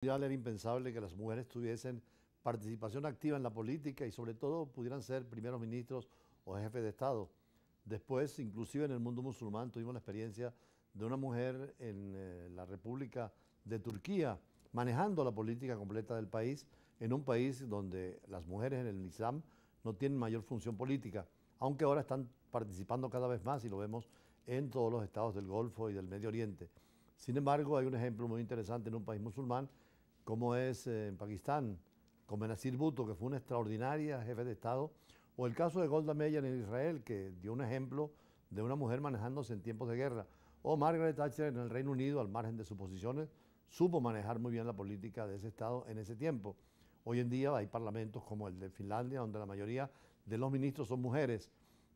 Era impensable que las mujeres tuviesen participación activa en la política y sobre todo pudieran ser primeros ministros o jefes de Estado. Después, inclusive en el mundo musulmán, tuvimos la experiencia de una mujer en la República de Turquía manejando la política completa del país, en un país donde las mujeres en el Islam no tienen mayor función política, aunque ahora están participando cada vez más y lo vemos en todos los estados del Golfo y del Medio Oriente. Sin embargo, hay un ejemplo muy interesante en un país musulmán, como es en Pakistán, con Benazir Bhutto, que fue una extraordinaria jefe de Estado, o el caso de Golda Meir en Israel, que dio un ejemplo de una mujer manejándose en tiempos de guerra, o Margaret Thatcher en el Reino Unido, al margen de sus posiciones, supo manejar muy bien la política de ese Estado en ese tiempo. Hoy en día hay parlamentos como el de Finlandia, donde la mayoría de los ministros son mujeres,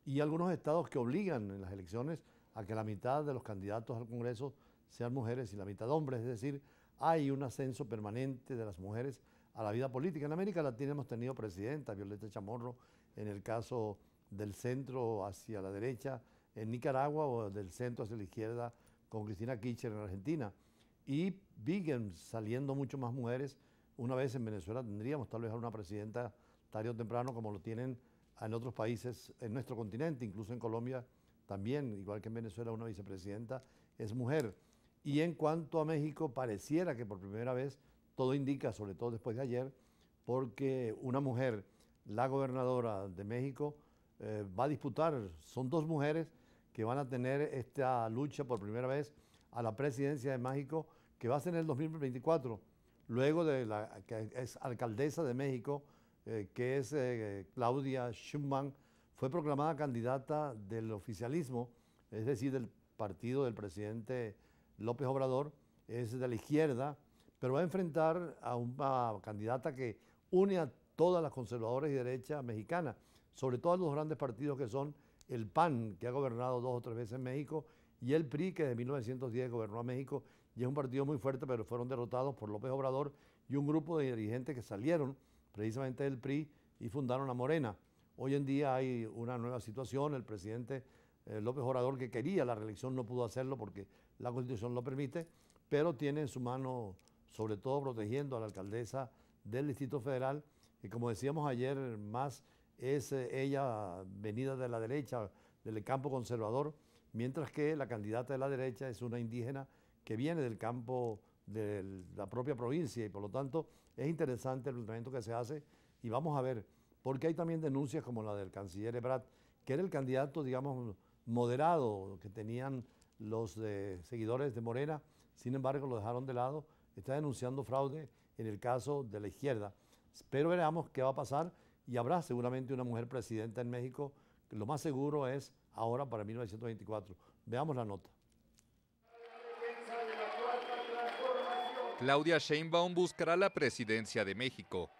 y algunos estados que obligan en las elecciones a que la mitad de los candidatos al Congreso sean mujeres y la mitad hombres, es decir, hay un ascenso permanente de las mujeres a la vida política. En América Latina hemos tenido presidentas, Violeta Chamorro, en el caso del centro hacia la derecha en Nicaragua o del centro hacia la izquierda con Cristina Kirchner en Argentina. Y siguen saliendo mucho más mujeres. Una vez en Venezuela tendríamos tal vez a una presidenta tarde o temprano como lo tienen en otros países en nuestro continente, incluso en Colombia también, igual que en Venezuela, una vicepresidenta es mujer. Y en cuanto a México, pareciera que por primera vez, todo indica, sobre todo después de ayer, porque una mujer, la gobernadora de México, va a disputar, son dos mujeres que van a tener esta lucha por primera vez a la presidencia de México, que va a ser en el 2024, luego de la que es alcaldesa de México, que es Claudia Sheinbaum, fue proclamada candidata del oficialismo, es decir, del partido del presidente López Obrador, es de la izquierda, pero va a enfrentar a una candidata que une a todas las conservadoras y derechas mexicanas, sobre todo a los grandes partidos que son el PAN, que ha gobernado 2 o 3 veces en México, y el PRI, que desde 1910 gobernó a México, y es un partido muy fuerte, pero fueron derrotados por López Obrador y un grupo de dirigentes que salieron precisamente del PRI y fundaron a Morena. Hoy en día hay una nueva situación, el presidente López Obrador, que quería la reelección, no pudo hacerlo porque la Constitución lo permite, pero tiene en su mano, sobre todo protegiendo a la alcaldesa del Distrito Federal, que como decíamos ayer, más es ella venida de la derecha, del campo conservador, mientras que la candidata de la derecha es una indígena que viene del campo de la propia provincia y por lo tanto es interesante el planteamiento que se hace y vamos a ver, porque hay también denuncias como la del canciller Ebrard, que era el candidato, digamos, moderado que tenían los seguidores de Morena, sin embargo lo dejaron de lado, está denunciando fraude en el caso de la izquierda. Pero veremos qué va a pasar y habrá seguramente una mujer presidenta en México, que lo más seguro es ahora para 1924. Veamos la nota. Claudia Sheinbaum buscará la presidencia de México.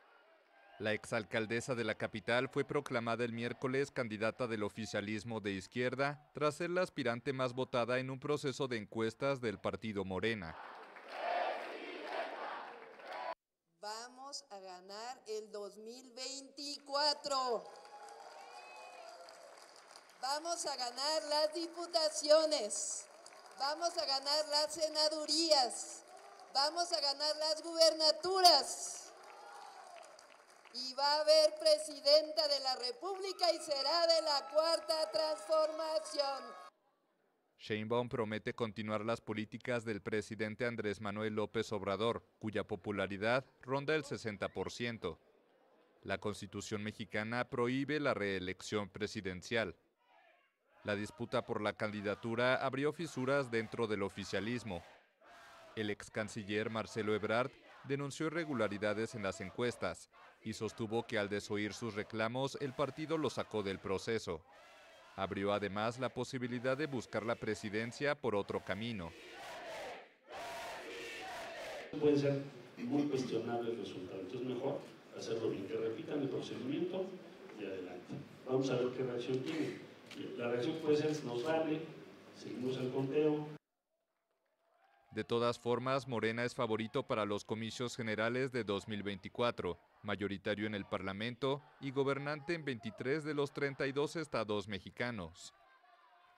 La exalcaldesa de la capital fue proclamada el miércoles candidata del oficialismo de izquierda tras ser la aspirante más votada en un proceso de encuestas del partido Morena. Vamos a ganar el 2024. Vamos a ganar las diputaciones. Vamos a ganar las senadurías. Vamos a ganar las gubernaturas. Y va a haber presidenta de la República y será de la Cuarta Transformación. Sheinbaum promete continuar las políticas del presidente Andrés Manuel López Obrador, cuya popularidad ronda el 60%. La Constitución mexicana prohíbe la reelección presidencial. La disputa por la candidatura abrió fisuras dentro del oficialismo. El ex canciller Marcelo Ebrard denunció irregularidades en las encuestas y sostuvo que al desoír sus reclamos el partido lo sacó del proceso. Abrió además la posibilidad de buscar la presidencia por otro camino. Puede ser muy cuestionable el resultado, entonces mejor hacerlo bien, que repitan el procedimiento y adelante. Vamos a ver qué reacción tiene. La reacción puede ser, nos vale, seguimos el conteo. De todas formas, Morena es favorito para los comicios generales de 2024, mayoritario en el Parlamento y gobernante en 23 de los 32 estados mexicanos.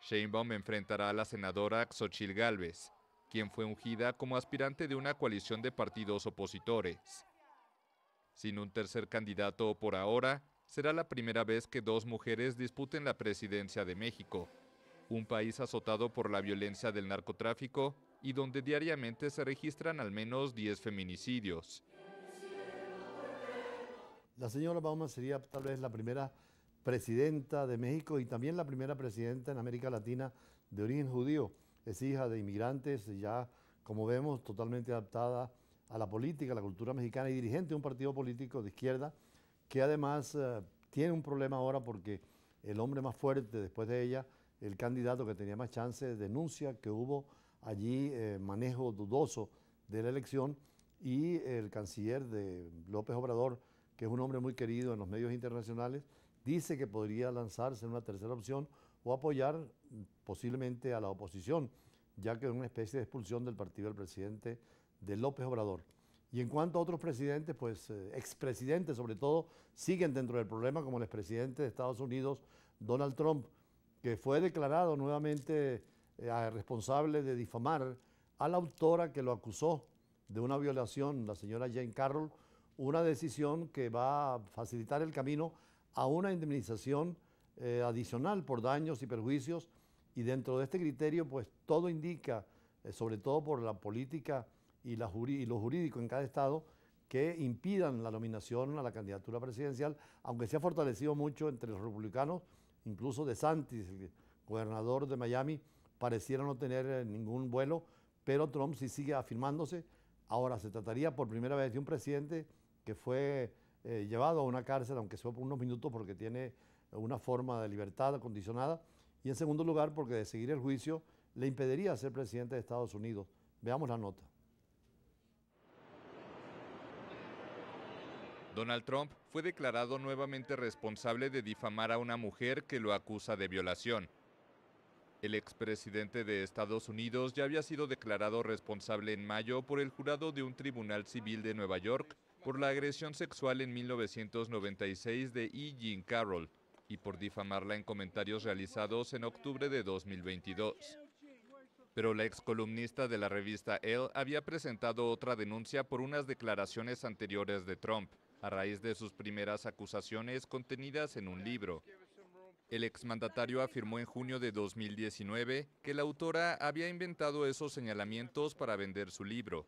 Sheinbaum enfrentará a la senadora Xóchitl Gálvez. quien fue ungida como aspirante de una coalición de partidos opositores. Sin un tercer candidato por ahora, será la primera vez que dos mujeres disputen la presidencia de México, un país azotado por la violencia del narcotráfico y donde diariamente se registran al menos 10 feminicidios. La señora Baumann sería tal vez la primera presidenta de México y también la primera presidenta en América Latina de origen judío. Es hija de inmigrantes, ya como vemos totalmente adaptada a la política, a la cultura mexicana y dirigente de un partido político de izquierda que además tiene un problema ahora porque el hombre más fuerte después de ella, el candidato que tenía más chance, denuncia que hubo allí manejo dudoso de la elección y el canciller de López Obrador, que es un hombre muy querido en los medios internacionales, dice que podría lanzarse en una tercera opción o apoyar posiblemente a la oposición, ya que es una especie de expulsión del partido del presidente de López Obrador. Y en cuanto a otros presidentes, pues expresidentes sobre todo, siguen dentro del problema, como el expresidente de Estados Unidos, Donald Trump, que fue declarado nuevamente responsable de difamar a la autora que lo acusó de una violación, la señora Jane Carroll, una decisión que va a facilitar el camino a una indemnización adicional por daños y perjuicios, y dentro de este criterio pues todo indica, sobre todo por la política y lo jurídico en cada estado, que impidan la nominación a la candidatura presidencial, aunque se ha fortalecido mucho entre los republicanos, incluso DeSantis, el gobernador de Miami, pareciera no tener ningún vuelo, pero Trump sí sigue afirmándose. Ahora se trataría por primera vez de un presidente que fue llevado a una cárcel, aunque sea por unos minutos, porque tiene una forma de libertad condicionada, y en segundo lugar porque de seguir el juicio le impediría ser presidente de Estados Unidos. Veamos la nota. Donald Trump fue declarado nuevamente responsable de difamar a una mujer que lo acusa de violación. El expresidente de Estados Unidos ya había sido declarado responsable en mayo por el jurado de un tribunal civil de Nueva York por la agresión sexual en 1996 de E. Jean Carroll y por difamarla en comentarios realizados en octubre de 2022. Pero la excolumnista de la revista Elle había presentado otra denuncia por unas declaraciones anteriores de Trump, a raíz de sus primeras acusaciones contenidas en un libro. El exmandatario afirmó en junio de 2019 que la autora había inventado esos señalamientos para vender su libro.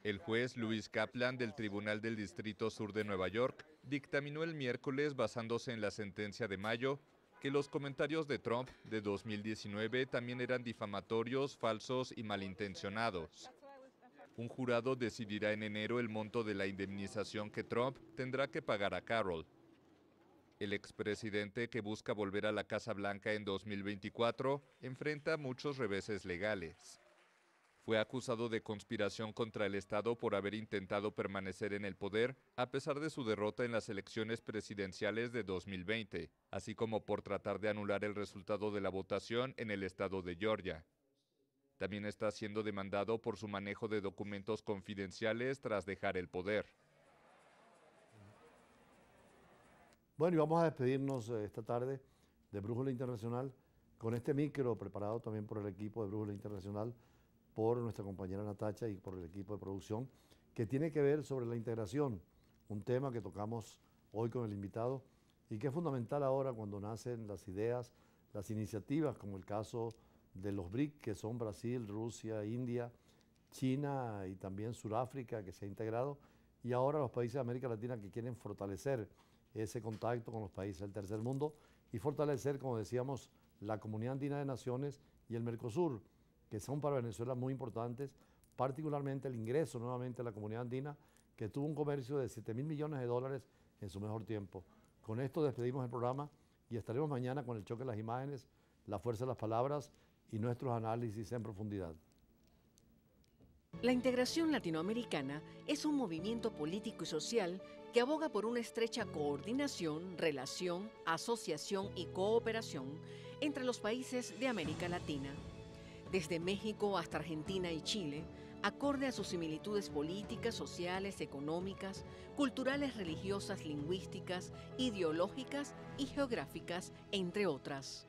El juez Louis Kaplan del Tribunal del Distrito Sur de Nueva York dictaminó el miércoles, basándose en la sentencia de mayo, que los comentarios de Trump de 2019 también eran difamatorios, falsos y malintencionados. Un jurado decidirá en enero el monto de la indemnización que Trump tendrá que pagar a Carroll. El expresidente, que busca volver a la Casa Blanca en 2024, enfrenta muchos reveses legales. Fue acusado de conspiración contra el Estado por haber intentado permanecer en el poder a pesar de su derrota en las elecciones presidenciales de 2020, así como por tratar de anular el resultado de la votación en el estado de Georgia. También está siendo demandado por su manejo de documentos confidenciales tras dejar el poder. Bueno, y vamos a despedirnos esta tarde de Brújula Internacional con este micro preparado también por el equipo de Brújula Internacional, por nuestra compañera Natacha y por el equipo de producción, que tiene que ver sobre la integración, un tema que tocamos hoy con el invitado y que es fundamental ahora cuando nacen las ideas, las iniciativas, como el caso de los BRIC, que son Brasil, Rusia, India, China y también Sudáfrica, que se ha integrado, y ahora los países de América Latina que quieren fortalecer ese contacto con los países del tercer mundo y fortalecer, como decíamos, la Comunidad Andina de Naciones y el Mercosur, que son para Venezuela muy importantes, particularmente el ingreso nuevamente a la Comunidad Andina, que tuvo un comercio de 7.000 millones de dólares en su mejor tiempo. Con esto despedimos el programa y estaremos mañana con el choque de las imágenes, la fuerza de las palabras y nuestros análisis en profundidad. La integración latinoamericana es un movimiento político y social que aboga por una estrecha coordinación, relación, asociación y cooperación entre los países de América Latina. Desde México hasta Argentina y Chile, acorde a sus similitudes políticas, sociales, económicas, culturales, religiosas, lingüísticas, ideológicas y geográficas, entre otras.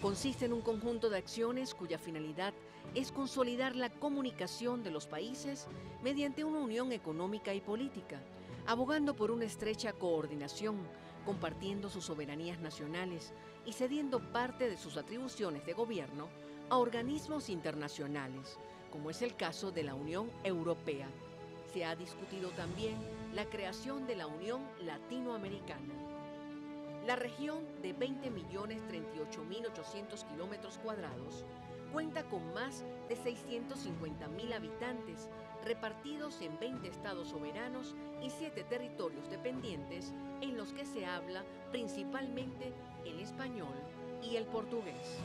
Consiste en un conjunto de acciones cuya finalidad es consolidar la comunicación de los países mediante una unión económica y política, abogando por una estrecha coordinación, compartiendo sus soberanías nacionales y cediendo parte de sus atribuciones de gobierno a organismos internacionales, como es el caso de la Unión Europea. Se ha discutido también la creación de la Unión Latinoamericana. La región de 20.038.800 kilómetros cuadrados cuenta con más de 650.000 habitantes repartidos en 20 estados soberanos y 7 territorios dependientes en los que se habla principalmente el español y el portugués.